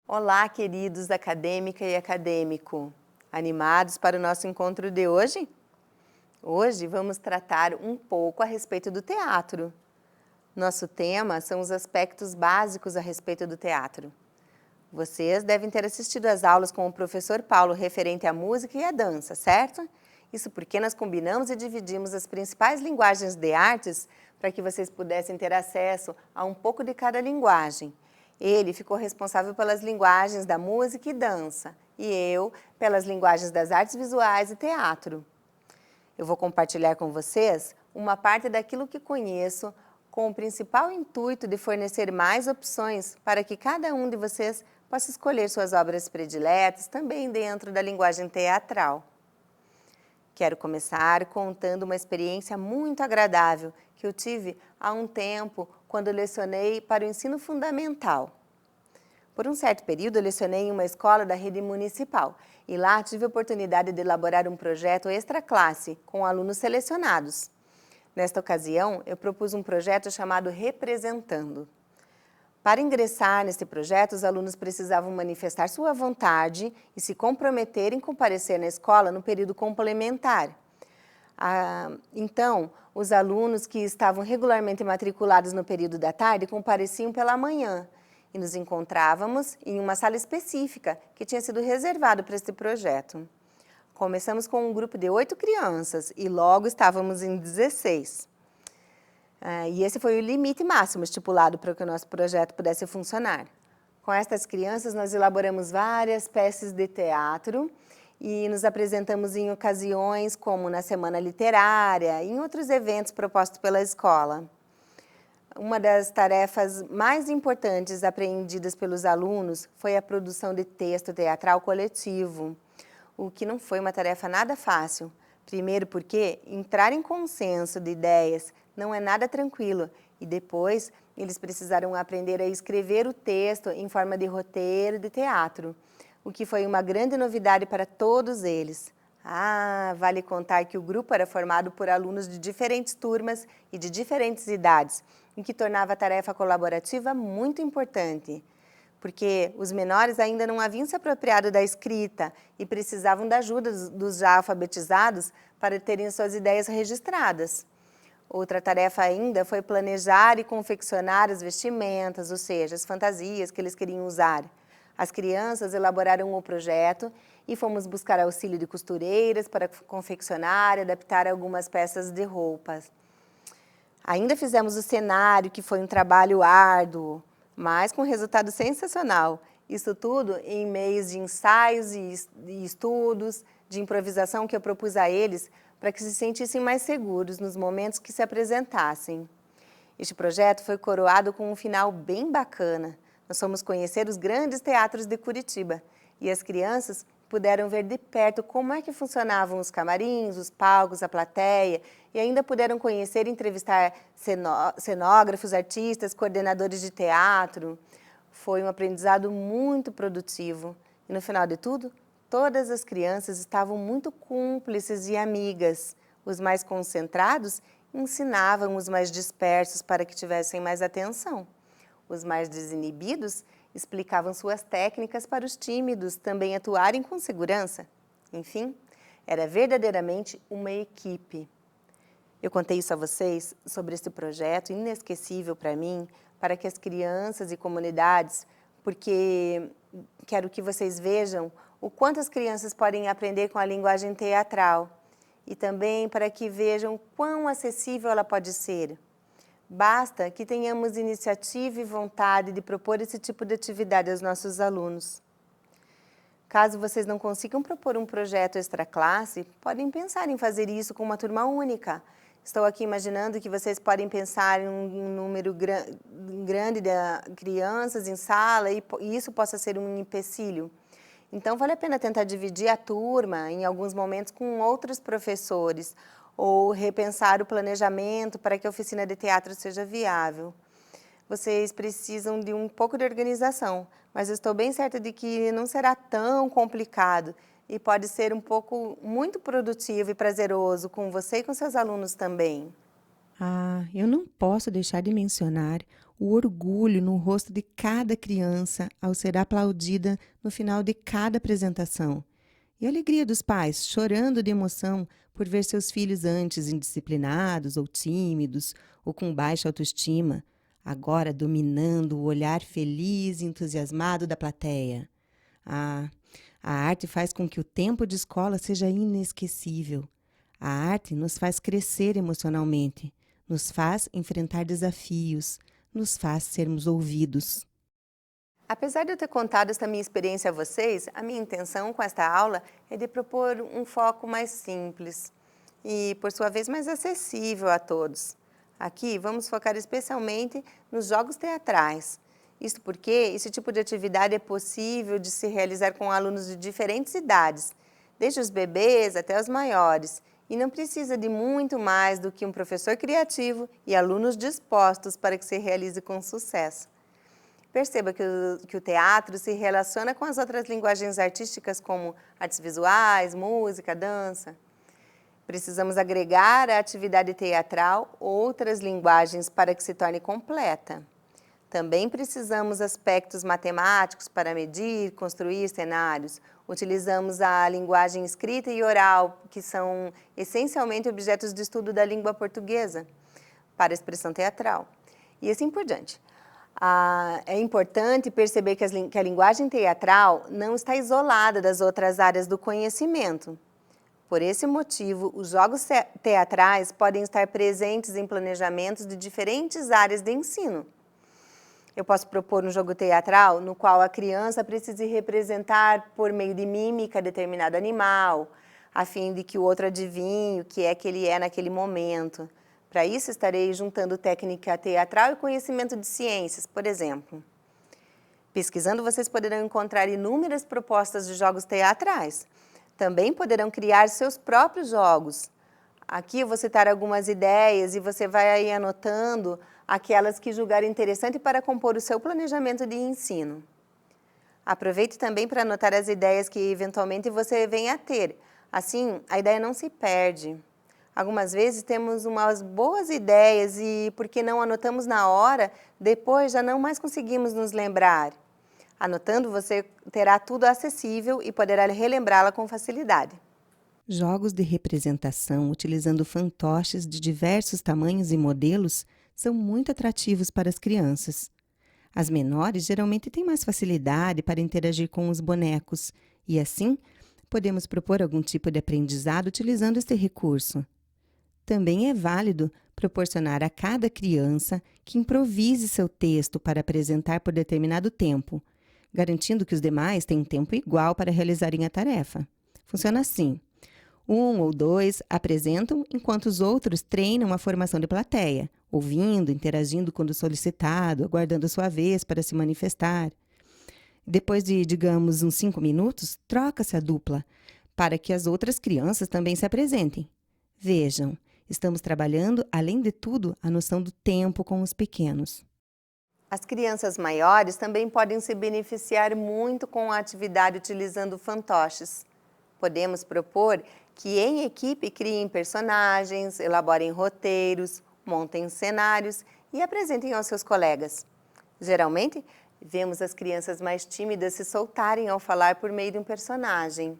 Olá, queridos acadêmica e acadêmico. Animados para o nosso encontro de hoje? Hoje vamos tratar um pouco a respeito do teatro. Nosso tema são os aspectos básicos a respeito do teatro. Vocês devem ter assistido às aulas com o professor Paulo referente à música e à dança, certo? Isso porque nós combinamos e dividimos as principais linguagens de artes para que vocês pudessem ter acesso a um pouco de cada linguagem. Ele ficou responsável pelas linguagens da música e dança, e eu pelas linguagens das artes visuais e teatro. Eu vou compartilhar com vocês uma parte daquilo que conheço, com o principal intuito de fornecer mais opções para que cada um de vocês possa escolher suas obras prediletas também dentro da linguagem teatral. Quero começar contando uma experiência muito agradável que eu tive há um tempo quando lecionei para o ensino fundamental. Por um certo período, eu lecionei em uma escola da rede municipal e lá tive a oportunidade de elaborar um projeto extra-classe com alunos selecionados. Nesta ocasião, eu propus um projeto chamado Representando. Para ingressar nesse projeto, os alunos precisavam manifestar sua vontade e se comprometer em comparecer na escola no período complementar. Então, os alunos que estavam regularmente matriculados no período da tarde compareciam pela manhã e nos encontrávamos em uma sala específica que tinha sido reservado para este projeto. Começamos com um grupo de 8 crianças e logo estávamos em 16. E esse foi o limite máximo estipulado para que o nosso projeto pudesse funcionar. Com estas crianças, nós elaboramos várias peças de teatro e nos apresentamos em ocasiões como na Semana Literária e em outros eventos propostos pela escola. Uma das tarefas mais importantes apreendidas pelos alunos foi a produção de texto teatral coletivo, o que não foi uma tarefa nada fácil. Primeiro porque entrar em consenso de ideias não é nada tranquilo e depois eles precisaram aprender a escrever o texto em forma de roteiro de teatro, o que foi uma grande novidade para todos eles. Vale contar que o grupo era formado por alunos de diferentes turmas e de diferentes idades, o que tornava a tarefa colaborativa muito importante, porque os menores ainda não haviam se apropriado da escrita e precisavam da ajuda dos já alfabetizados para terem suas ideias registradas. Outra tarefa ainda foi planejar e confeccionar as vestimentas, ou seja, as fantasias que eles queriam usar. As crianças elaboraram o projeto e fomos buscar auxílio de costureiras para confeccionar e adaptar algumas peças de roupas. Ainda fizemos o cenário, que foi um trabalho árduo, mas com resultado sensacional. Isso tudo em meios de ensaios e estudos, de improvisação que eu propus a eles para que se sentissem mais seguros nos momentos que se apresentassem. Este projeto foi coroado com um final bem bacana. Nós fomos conhecer os grandes teatros de Curitiba e as crianças puderam ver de perto como é que funcionavam os camarins, os palcos, a plateia e ainda puderam conhecer e entrevistar cenógrafos, artistas, coordenadores de teatro. Foi um aprendizado muito produtivo e no final de tudo, todas as crianças estavam muito cúmplices e amigas. Os mais concentrados ensinavam os mais dispersos para que tivessem mais atenção. Os mais desinibidos explicavam suas técnicas para os tímidos também atuarem com segurança. Enfim, era verdadeiramente uma equipe. Eu contei isso a vocês sobre esse projeto inesquecível para mim, para que as crianças e comunidades, porque quero que vocês vejam o quanto as crianças podem aprender com a linguagem teatral e também para que vejam quão acessível ela pode ser. Basta que tenhamos iniciativa e vontade de propor esse tipo de atividade aos nossos alunos. Caso vocês não consigam propor um projeto extra-classe, podem pensar em fazer isso com uma turma única. Estou aqui imaginando que vocês podem pensar em um número grande de crianças em sala e isso possa ser um empecilho. Então, vale a pena tentar dividir a turma em alguns momentos com outros professores ou repensar o planejamento para que a oficina de teatro seja viável. Vocês precisam de um pouco de organização, mas eu estou bem certa de que não será tão complicado e pode ser muito produtivo e prazeroso com você e com seus alunos também. Eu não posso deixar de mencionar o orgulho no rosto de cada criança ao ser aplaudida no final de cada apresentação. E a alegria dos pais, chorando de emoção por ver seus filhos antes indisciplinados ou tímidos ou com baixa autoestima, agora dominando o olhar feliz e entusiasmado da plateia. Ah, a arte faz com que o tempo de escola seja inesquecível. A arte nos faz crescer emocionalmente, nos faz enfrentar desafios, nos faz sermos ouvidos. Apesar de eu ter contado esta minha experiência a vocês, a minha intenção com esta aula é de propor um foco mais simples e, por sua vez, mais acessível a todos. Aqui vamos focar especialmente nos jogos teatrais. Isto porque esse tipo de atividade é possível de se realizar com alunos de diferentes idades, desde os bebês até os maiores, e não precisa de muito mais do que um professor criativo e alunos dispostos para que se realize com sucesso. Perceba que o teatro se relaciona com as outras linguagens artísticas como artes visuais, música, dança. Precisamos agregar à atividade teatral outras linguagens para que se torne completa. Também precisamos aspectos matemáticos para medir, construir cenários. Utilizamos a linguagem escrita e oral, que são essencialmente objetos de estudo da língua portuguesa, para a expressão teatral. E assim por diante. É importante perceber que a linguagem teatral não está isolada das outras áreas do conhecimento. Por esse motivo, os jogos teatrais podem estar presentes em planejamentos de diferentes áreas de ensino. Eu posso propor um jogo teatral no qual a criança precise representar por meio de mímica determinado animal, a fim de que o outro adivinhe o que é que ele é naquele momento. Para isso, estarei juntando técnica teatral e conhecimento de ciências, por exemplo. Pesquisando, vocês poderão encontrar inúmeras propostas de jogos teatrais. Também poderão criar seus próprios jogos. Aqui eu vou citar algumas ideias e você vai aí anotando aquelas que julgar interessante para compor o seu planejamento de ensino. Aproveite também para anotar as ideias que eventualmente você venha a ter. Assim, a ideia não se perde. Algumas vezes temos umas boas ideias e, porque não anotamos na hora, depois já não mais conseguimos nos lembrar. Anotando, você terá tudo acessível e poderá relembrá-la com facilidade. Jogos de representação utilizando fantoches de diversos tamanhos e modelos são muito atrativos para as crianças. As menores geralmente têm mais facilidade para interagir com os bonecos e, assim, podemos propor algum tipo de aprendizado utilizando este recurso. Também é válido proporcionar a cada criança que improvise seu texto para apresentar por determinado tempo, garantindo que os demais tenham tempo igual para realizarem a tarefa. Funciona assim. 1 ou 2 apresentam, enquanto os outros treinam a formação de plateia, ouvindo, interagindo quando solicitado, aguardando sua vez para se manifestar. Depois de, digamos, uns 5 minutos, troca-se a dupla, para que as outras crianças também se apresentem. Vejam, estamos trabalhando, além de tudo, a noção do tempo com os pequenos. As crianças maiores também podem se beneficiar muito com a atividade utilizando fantoches. Podemos propor que em equipe criem personagens, elaborem roteiros, montem cenários e apresentem aos seus colegas. Geralmente, vemos as crianças mais tímidas se soltarem ao falar por meio de um personagem.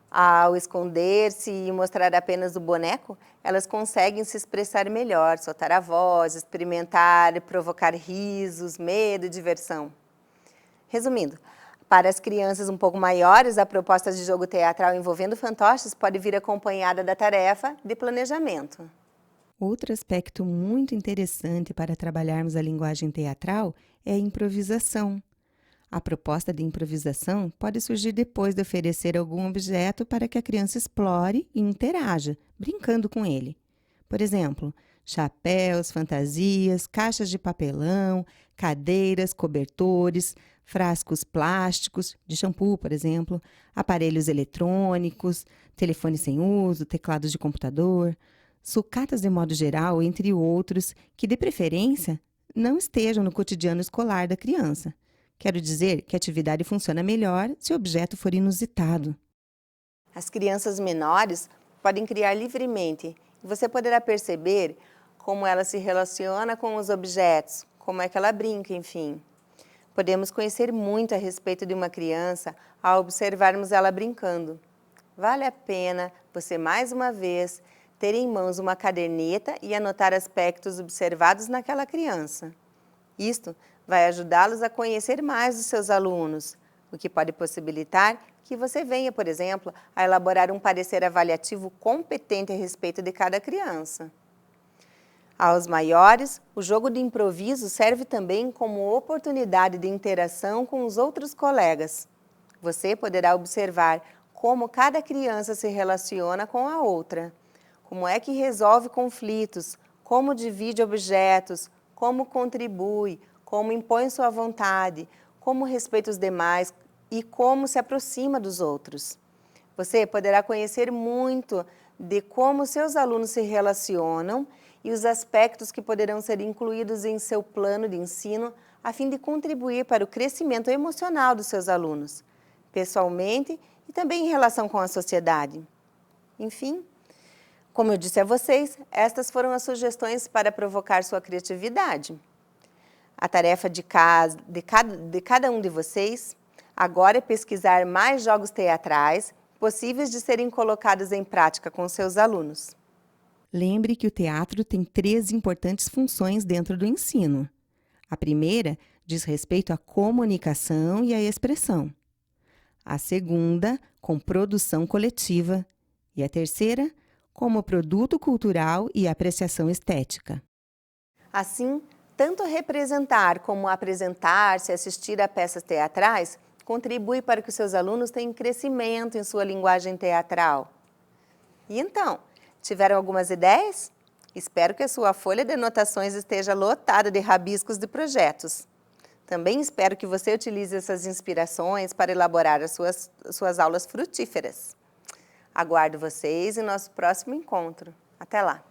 Ao esconder-se e mostrar apenas o boneco, elas conseguem se expressar melhor, soltar a voz, experimentar, provocar risos, medo e diversão. Resumindo, para as crianças um pouco maiores, a proposta de jogo teatral envolvendo fantoches pode vir acompanhada da tarefa de planejamento. Outro aspecto muito interessante para trabalharmos a linguagem teatral é a improvisação. A proposta de improvisação pode surgir depois de oferecer algum objeto para que a criança explore e interaja, brincando com ele. Por exemplo, chapéus, fantasias, caixas de papelão, cadeiras, cobertores, frascos plásticos, de shampoo, por exemplo, aparelhos eletrônicos, telefones sem uso, teclados de computador, sucatas de modo geral, entre outros, que, de preferência, não estejam no cotidiano escolar da criança. Quero dizer que a atividade funciona melhor se o objeto for inusitado. As crianças menores podem criar livremente e você poderá perceber como ela se relaciona com os objetos, como é que ela brinca, enfim. Podemos conhecer muito a respeito de uma criança ao observarmos ela brincando. Vale a pena você, mais uma vez, ter em mãos uma caderneta e anotar aspectos observados naquela criança. Isto vai ajudá-los a conhecer mais os seus alunos, o que pode possibilitar que você venha, por exemplo, a elaborar um parecer avaliativo competente a respeito de cada criança. Aos maiores, o jogo de improviso serve também como oportunidade de interação com os outros colegas. Você poderá observar como cada criança se relaciona com a outra, como é que resolve conflitos, como divide objetos, como contribui, como impõe sua vontade, como respeita os demais e como se aproxima dos outros. Você poderá conhecer muito de como seus alunos se relacionam e os aspectos que poderão ser incluídos em seu plano de ensino a fim de contribuir para o crescimento emocional dos seus alunos, pessoalmente e também em relação com a sociedade. Enfim, como eu disse a vocês, estas foram as sugestões para provocar sua criatividade. A tarefa de cada um de vocês agora é pesquisar mais jogos teatrais possíveis de serem colocados em prática com seus alunos. Lembre que o teatro tem 3 importantes funções dentro do ensino. A primeira diz respeito à comunicação e à expressão. A segunda, com produção coletiva. E a terceira, como produto cultural e apreciação estética. Assim, tanto representar como apresentar-se e assistir a peças teatrais contribui para que os seus alunos tenham crescimento em sua linguagem teatral. E então, tiveram algumas ideias? Espero que a sua folha de anotações esteja lotada de rabiscos de projetos. Também espero que você utilize essas inspirações para elaborar as suas aulas frutíferas. Aguardo vocês em nosso próximo encontro. Até lá!